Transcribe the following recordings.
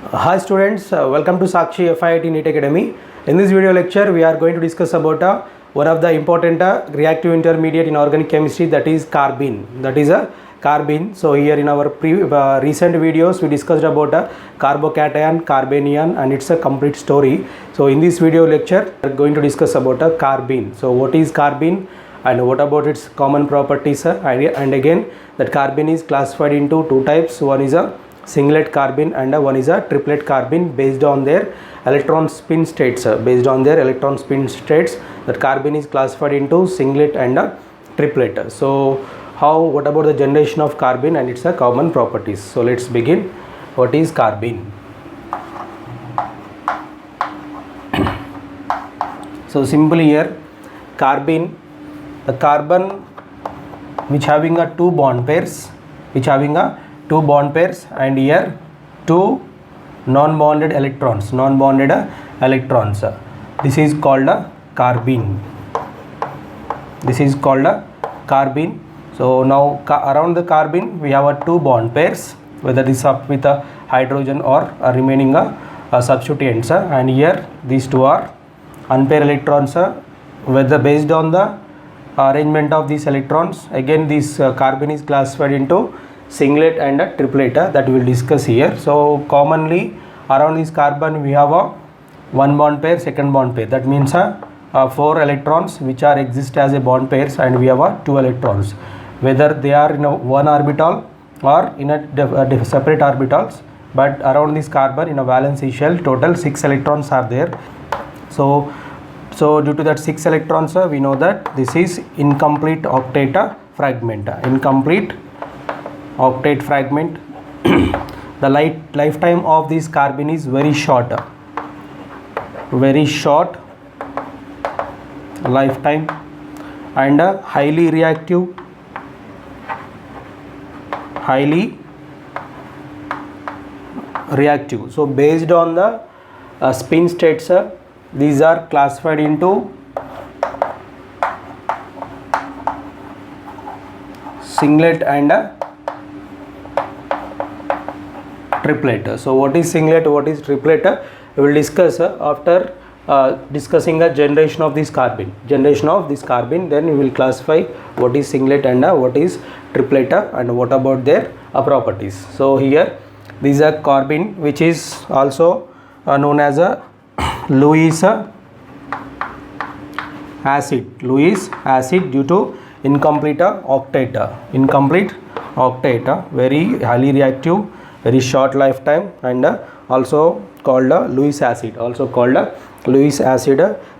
Hi students, welcome to Sakshi FIIT NEET Academy. In this video lecture, we are going to discuss about one of the important reactive intermediate in organic chemistry, that is carbene. That is a carbene. So here in our recent videos, we discussed about carbocation, carbanion, and it's a complete story. So in this video lecture, we are going to discuss about carbene. So what is carbene and what about its common properties? And again, that carbene is classified into two types. One is a singlet carbene and one is a triplet carbene based on their electron spin states. Based on their electron spin states, that carbene is classified into singlet and a triplet. So what about the generation of carbene and its common properties? So let's begin. What is carbene? So simply here, carbene, the carbon which having a two bond pairs, and here two non-bonded electrons, this is called a carbene. So now around the carbene we have a two bond pairs, whether this up with a hydrogen or a remaining substituents, and here these two are unpaired electrons, whether based on the arrangement of these electrons. Again, this carbene is classified into singlet and a triplet, that we will discuss here. So commonly around this carbon we have a one bond pair, second bond pair, that means four electrons which are exist as a bond pairs, and we have two electrons, whether they are in a one orbital or in a separate orbitals. But around this carbon in a valency shell, total 6 electrons are there. So due to that 6 electrons, we know that this is incomplete octet fragment. The lifetime of this carbene is very short lifetime, and highly reactive. So based on the spin states, these are classified into singlet and triplet. So what is singlet, what is triplet, we will discuss after discussing a generation of this carbene. Then we will classify what is singlet and what is triplet and what about their properties. So here this is a carbene which is also known as a Lewis acid due to incomplete octet, very highly reactive, very short lifetime, and also called Lewis acid,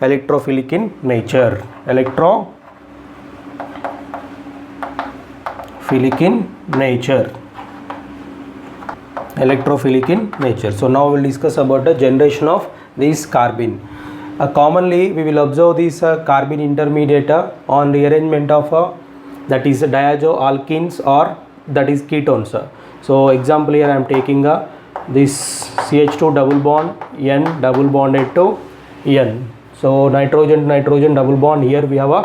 electrophilic in nature. So now we will discuss about the generation of this carbene. Commonly we will observe this carbene intermediate on rearrangement of that is diazoalkenes or that is ketones. So example here I am taking this CH2 double bond, N double bonded to N. So nitrogen to nitrogen double bond, here we have a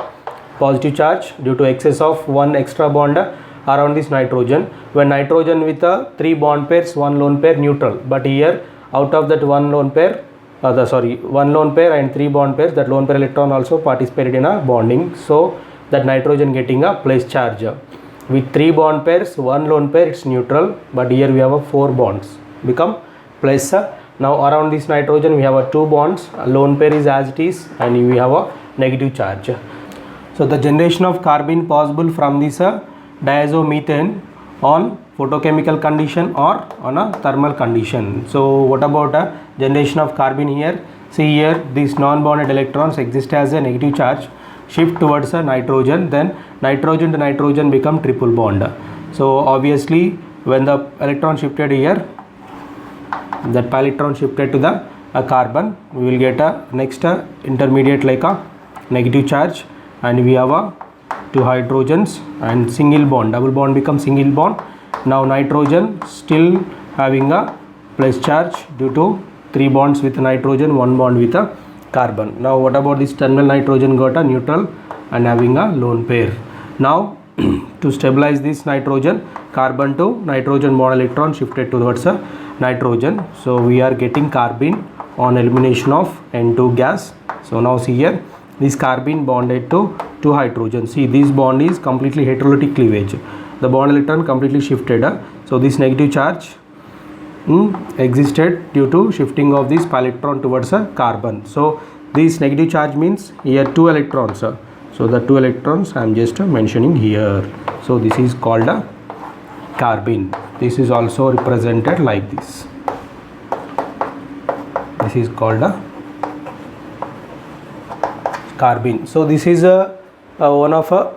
positive charge due to excess of one extra bond around this nitrogen. When nitrogen with 3 bond pairs, 1 lone pair neutral, but here out of that one lone pair and 3 bond pairs, that lone pair electron also participated in a bonding, so that nitrogen getting a place charge. With 3 bond pairs, 1 lone pair, it's neutral, but here we have 4 bonds become plus. Now around this nitrogen we have 2 bonds, a lone pair is as it is, and we have a negative charge. So the generation of carbene possible from this diazomethane on photochemical condition or on a thermal condition. So what about generation of carbene here? See here, these non-bonded electrons exist as a negative charge, shift towards a nitrogen, then nitrogen to nitrogen become triple bond. So obviously when the electron shifted here, that pi electron shifted to the carbon, we will get a next intermediate like a negative charge, and we have 2 hydrogens and single bond, double bond become single bond. Now nitrogen still having a plus charge due to 3 bonds with nitrogen, 1 bond with a carbon. Now what about this terminal nitrogen got a neutral and having a lone pair. Now to stabilize this nitrogen, carbon to nitrogen bond electron shifted towards nitrogen. So we are getting carbene on elimination of N2 gas. So now see here, this carbene bonded to 2 hydrogen. See, this bond is completely heterolytic cleavage. The bond electron completely shifted. So this negative charge existed due to shifting of this pi electron towards a carbon. So this negative charge means here 2 electrons. So the 2 electrons I am just mentioning here. So this is called a carbene. This is also represented like this. This is called a carbene. So this is one of a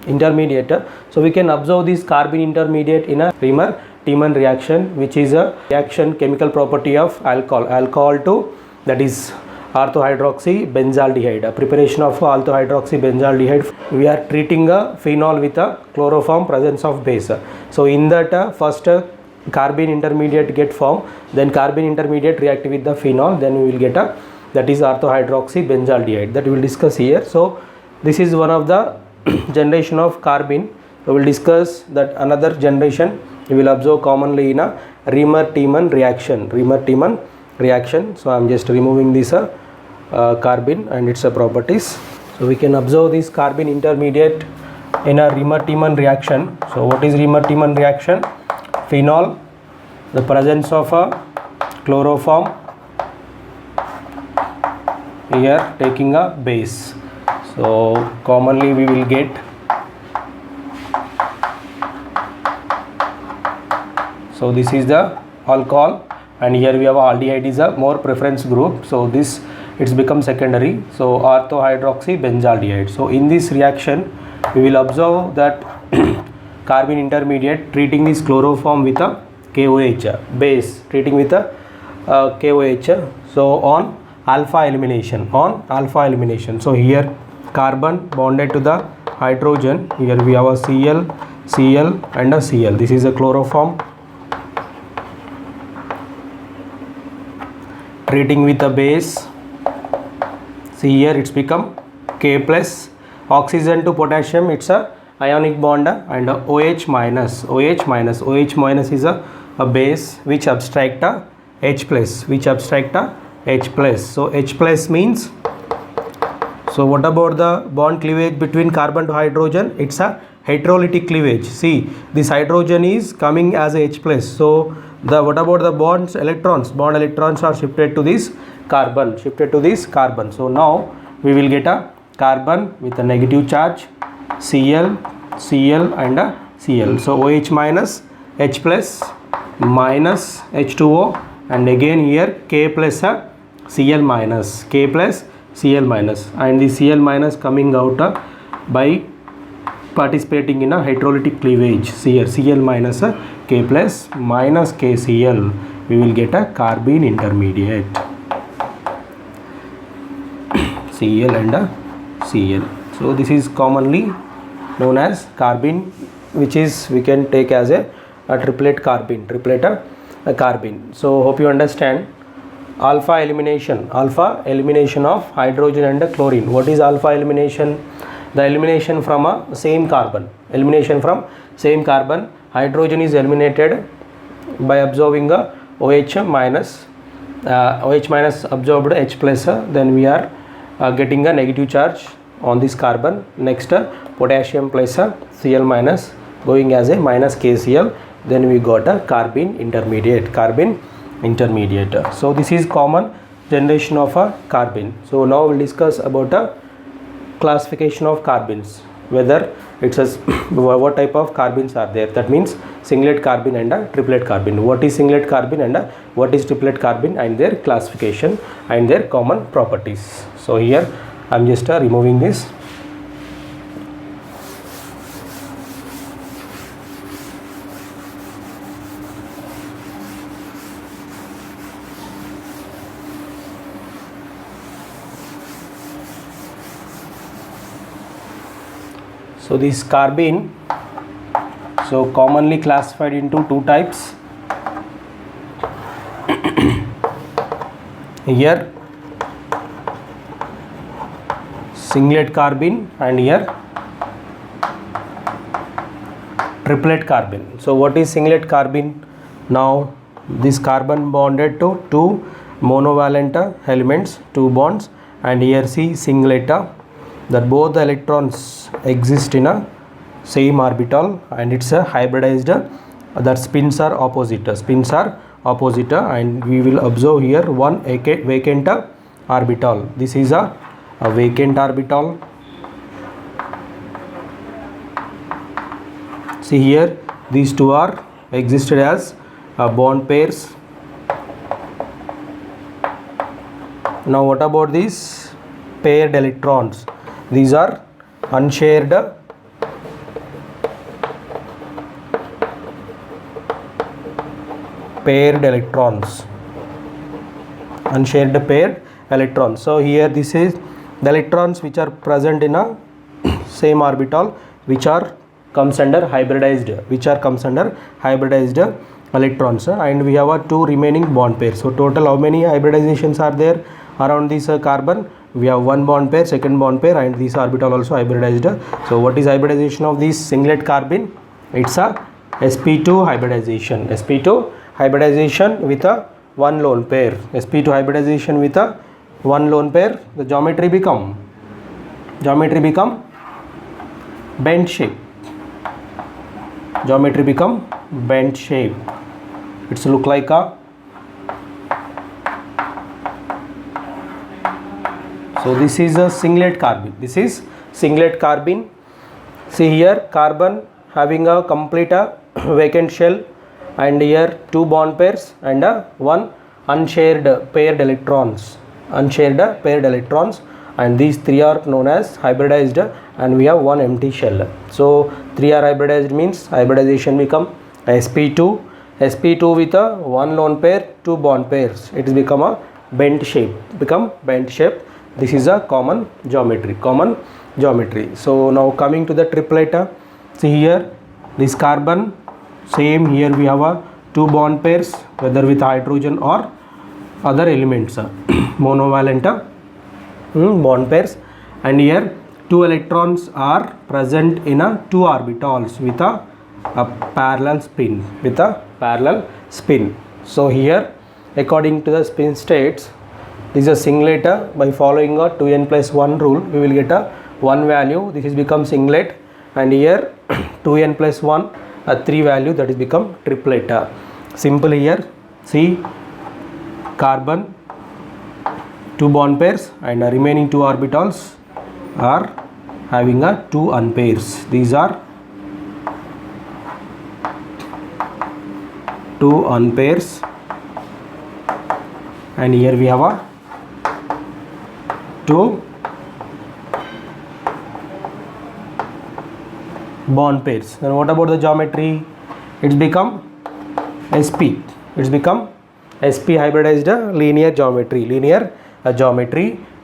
intermediate. So we can observe this carbene intermediate in a Riemann-Tiemann reaction, which is a reaction chemical property of alcohol to, that is orthohydroxybenzaldehyde. Preparation of orthohydroxybenzaldehyde, we are treating a phenol with a chloroform presence of base. So in that first carbene intermediate get formed, then carbene intermediate react with the phenol, then we will get a, that is orthohydroxybenzaldehyde, that we will discuss here. So this is one of the generation of carbene. We will discuss that another generation we will observe commonly in a Riemann-Tiemann reaction. So I am just removing this carbene and its properties. So we can observe this carbene intermediate in a Riemann-Tiemann reaction. So what is Riemann-Tiemann reaction? Phenol, the presence of a chloroform, here taking a base. So commonly we will get, so this is the alcohol, and here we have aldehyde is a more preference group. So this it's become secondary. So orthohydroxybenzaldehyde. So in this reaction we will observe that carbene intermediate treating this chloroform with a KOH base, treating with a KOH. So on alpha elimination, so here carbon bonded to the hydrogen, here we have a Cl and a Cl. This is a chloroform treating with a base. See here it's become K plus, oxygen to potassium, it's a ionic bond, and OH minus is a base which abstract a H plus, So H plus means, so what about the bond cleavage between carbon to hydrogen? It's a heterolytic cleavage. See, this hydrogen is coming as a H plus. So the what about the bonds electrons? Bond electrons are shifted to this carbon. So now we will get a carbon with a negative charge, Cl and a Cl. So OH minus H plus minus H2O, and again here K plus a Cl minus, and the Cl minus coming out by participating in a heterolytic cleavage. Here Cl minus K plus minus KCl, we will get a carbene intermediate, Cl and a Cl. So this is commonly known as carbene, which is we can take as a triplet carbene. So hope you understand. Alpha elimination of hydrogen and chlorine. What is alpha elimination? The elimination from a same carbon. Hydrogen is eliminated by absorbing a OH minus absorbed H plus, then we are getting a negative charge on this carbon. Next potassium plus Cl minus going as a minus KCl, then we got a carbene intermediate. So this is common generation of a carbene. So now we'll discuss about a classification of carbenes, whether it's a what type of carbenes are there. That means singlet carbene and a triplet carbene. What is singlet carbene and what is triplet carbene, and their classification and their common properties. So here I'm just removing this. So this carbene, so commonly classified into two types. Here singlet carbene and here triplet carbene. So what is singlet carbene? Now this carbon bonded to two monovalent elements, two bonds, and here see singlet, that both the electrons exist in a same orbital, and it's a hybridized, that spins are opposite, and we will observe here one vacant orbital. This is a vacant orbital. See here, these two are existed as bond pairs. Now what about these paired electrons? These are unshared paired electrons. Unshared paired electrons. So here this is the electrons which are present in a same orbital, which are comes under hybridized, electrons, and we have two remaining bond pairs. So total how many hybridizations are there around this carbon? We have one bond pair, second bond pair, and this orbital also hybridized. So what is hybridization of this singlet carbene? It's a sp2 hybridization. sp2 hybridization with a one lone pair. sp2 hybridization with a one lone pair. The geometry become bent shape. Geometry become bent shape. It's look like a, so this is a singlet carbene. This is singlet carbene. See here, carbon having a complete vacant shell, and here two bond pairs and one unshared paired electrons. And these three are known as hybridized, and we have one empty shell. So three are hybridized means hybridization become sp2 with a one lone pair, two bond pairs. It is become a bent shape. This is a common geometry. So now coming to the triplet, see here, this carbon, same here we have a two bond pairs, whether with hydrogen or other elements, monovalent bond pairs, and here two electrons are present in a two orbitals with a parallel spin. So here, according to the spin states, this is a singlet. By following a 2n plus 1 rule, we will get a 1 value. This is become singlet, and here 2n plus 1 3 value, that is become triplet. Simple here. See, carbon, two bond pairs, and remaining two orbitals are having a two unpairs. These are two unpairs, and here we have a two bond pairs. Then what about the geometry? It's become sp. Hybridized linear geometry.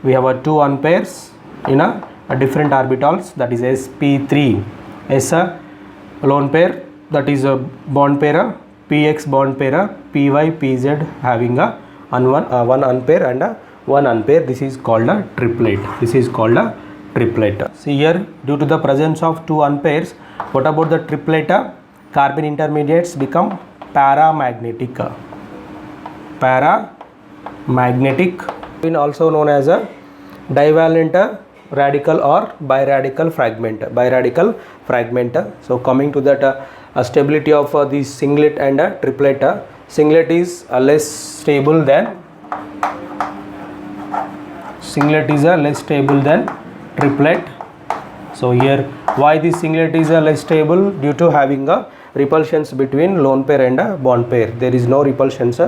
We have a two unpairs in a different orbitals, that is sp3. S a lone pair, that is a bond pair, px bond pair, py pz having a one unpair and a one unpair. This is called a triplet. See here, due to the presence of two unpairs, what about the triplet? Carbon intermediates become paramagnetic, also known as a divalent radical or biradical fragment. So coming to that stability of this singlet and triplet, singlet is less stable than triplet. So here, why this singlet is less stable? Due to having a repulsions between lone pair and a bond pair. There is no repulsions.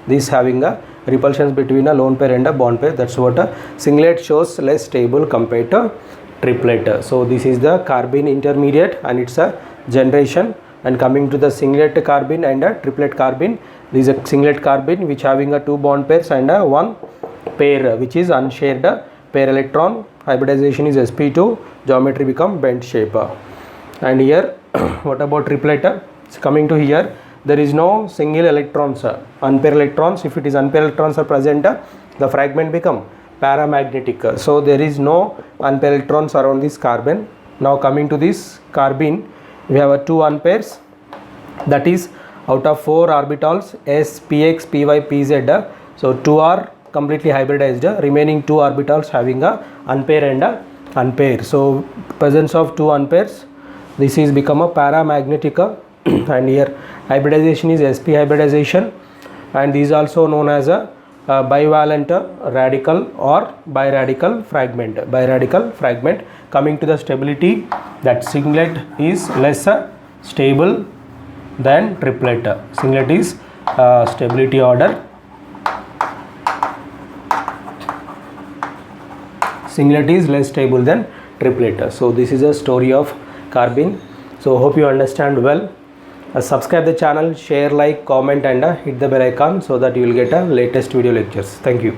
This having a repulsions between a lone pair and a bond pair. That's what a singlet shows less stable compared to triplet. So this is the carbene intermediate and its a generation. And coming to the singlet carbene and a triplet carbene, this is a singlet carbene which having a two bond pairs and a one pair which is unshared pair electron. Hybridization is sp2. Geometry become bent shape. And here what about triplet? Coming to here, there is no single electrons, unpaired electrons. If it is unpaired electrons are present, the fragment become paramagnetic. So there is no unpaired electrons around this carbon. Now coming to this carbene, we have two unpairs, that is out of 4 orbitals s, px, py, pz, so 2 are completely hybridized, remaining 2 orbitals having a unpair and a unpair. So presence of 2 unpairs, this is become a paramagnetic and here hybridization is sp hybridization, and this is also known as a bivalent radical or biradical fragment. Coming to the stability, that singlet is less stable than triplet. Singlet is stability order. Singlet is less stable than triplet. So this is a story of carbene. So hope you understand well. Subscribe the channel, share, like, comment, and hit the bell icon so that you will get latest video lectures. Thank you.